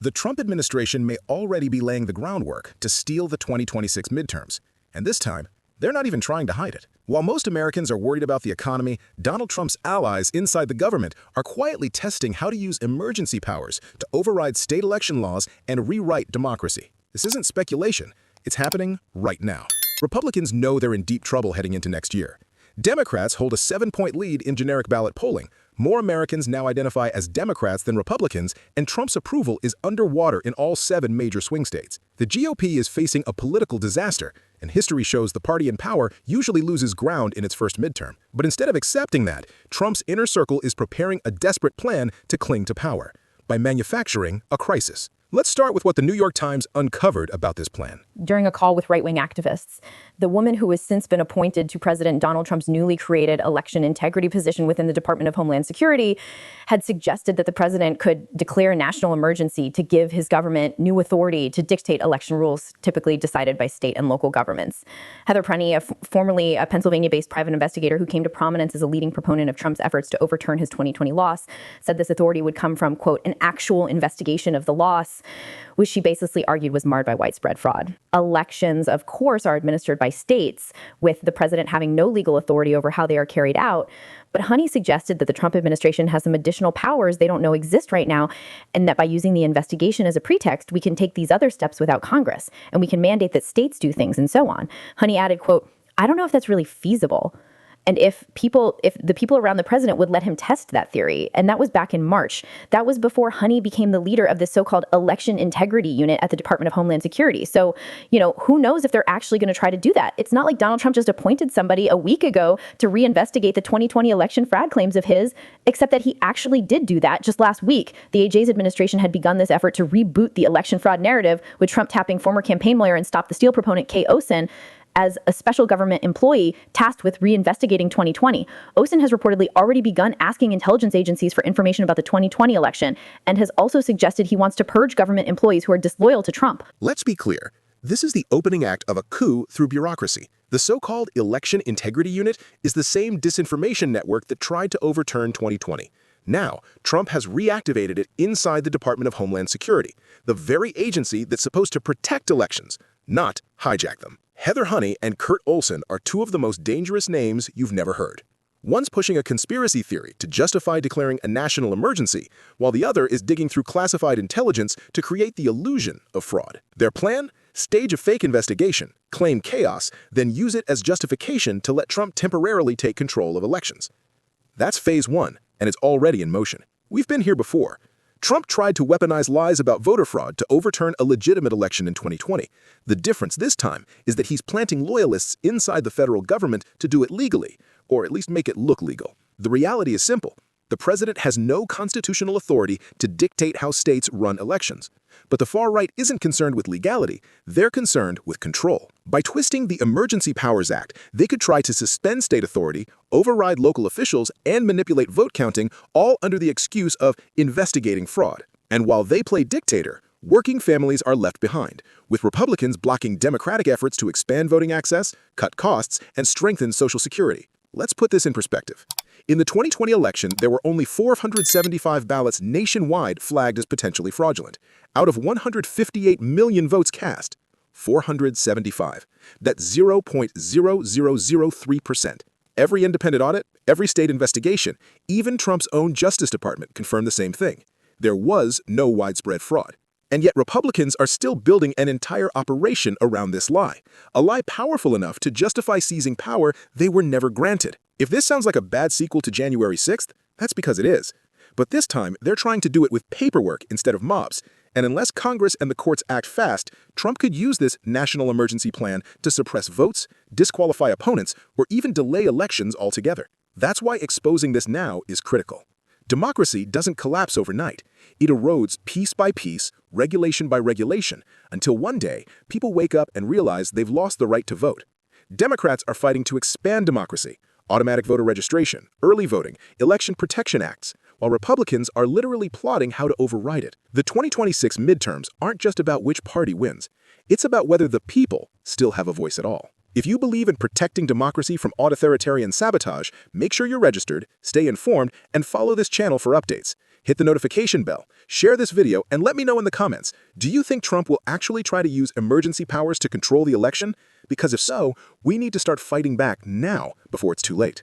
The Trump administration may already be laying the groundwork to steal the 2026 midterms, and this time, they're not even trying to hide it. While most Americans are worried about the economy, Donald Trump's allies inside the government are quietly testing how to use emergency powers to override state election laws and rewrite democracy. This isn't speculation, it's happening right now. Republicans know they're in deep trouble heading into next year. Democrats hold a 7-point lead in generic ballot polling. More Americans now identify as Democrats than Republicans, and Trump's approval is underwater in all 7 major swing states. The GOP is facing a political disaster, and history shows the party in power usually loses ground in its first midterm. But instead of accepting that, Trump's inner circle is preparing a desperate plan to cling to power by manufacturing a crisis. Let's start with what the New York Times uncovered about this plan. During a call with right-wing activists, the woman who has since been appointed to President Donald Trump's newly created election integrity position within the Department of Homeland Security had suggested that the president could declare a national emergency to give his government new authority to dictate election rules typically decided by state and local governments. Heather Prenny, formerly a Pennsylvania-based private investigator who came to prominence as a leading proponent of Trump's efforts to overturn his 2020 loss, said this authority would come from, quote, an actual investigation of the loss, which she basically argued was marred by widespread fraud. Elections, of course, are administered by states, with the president having no legal authority over how they are carried out. But Honey suggested that the Trump administration has some additional powers they don't know exist right now, and that by using the investigation as a pretext, we can take these other steps without Congress, and we can mandate that states do things and so on. Honey added, quote, I don't know if that's really feasible. And if the people around the president would let him test that theory. And that was back in March. That was before Honey became the leader of the so-called election integrity unit at the Department of Homeland Security. So, who knows if they're actually going to try to do that? It's not like Donald Trump just appointed somebody a week ago to reinvestigate the 2020 election fraud claims of his, except that he actually did do that just last week. The AJ's administration had begun this effort to reboot the election fraud narrative, with Trump tapping former campaign lawyer and Stop the Steal proponent Olsen as a special government employee tasked with reinvestigating 2020. Olsen has reportedly already begun asking intelligence agencies for information about the 2020 election and has also suggested he wants to purge government employees who are disloyal to Trump. Let's be clear. This is the opening act of a coup through bureaucracy. The so-called Election Integrity Unit is the same disinformation network that tried to overturn 2020. Now, Trump has reactivated it inside the Department of Homeland Security, the very agency that's supposed to protect elections, not hijack them. Heather Honey and Kurt Olsen are 2 of the most dangerous names you've never heard. One's pushing a conspiracy theory to justify declaring a national emergency, while the other is digging through classified intelligence to create the illusion of fraud. Their plan? Stage a fake investigation, claim chaos, then use it as justification to let Trump temporarily take control of elections. That's phase 1, and it's already in motion. We've been here before. Trump tried to weaponize lies about voter fraud to overturn a legitimate election in 2020. The difference this time is that he's planting loyalists inside the federal government to do it legally, or at least make it look legal. The reality is simple. The president has no constitutional authority to dictate how states run elections. But the far right isn't concerned with legality, they're concerned with control. By twisting the Emergency Powers Act, they could try to suspend state authority, override local officials, and manipulate vote counting, all under the excuse of investigating fraud. And while they play dictator, working families are left behind, with Republicans blocking Democratic efforts to expand voting access, cut costs, and strengthen Social Security. Let's put this in perspective. In the 2020 election, there were only 475 ballots nationwide flagged as potentially fraudulent. Out of 158 million votes cast, 475. That's 0.0003%. Every independent audit, every state investigation, even Trump's own Justice Department confirmed the same thing. There was no widespread fraud. And yet Republicans are still building an entire operation around this lie, a lie powerful enough to justify seizing power they were never granted. If this sounds like a bad sequel to January 6th, that's because it is. But this time, they're trying to do it with paperwork instead of mobs. And unless Congress and the courts act fast, Trump could use this national emergency plan to suppress votes, disqualify opponents, or even delay elections altogether. That's why exposing this now is critical. Democracy doesn't collapse overnight. It erodes piece by piece, regulation by regulation, until one day, people wake up and realize they've lost the right to vote. Democrats are fighting to expand democracy, automatic voter registration, early voting, election protection acts, while Republicans are literally plotting how to override it. The 2026 midterms aren't just about which party wins. It's about whether the people still have a voice at all. If you believe in protecting democracy from authoritarian sabotage, make sure you're registered, stay informed, and follow this channel for updates. hit the notification bell, share this video, and let me know in the comments, do you think Trump will actually try to use emergency powers to control the election? Because if so, we need to start fighting back now before it's too late.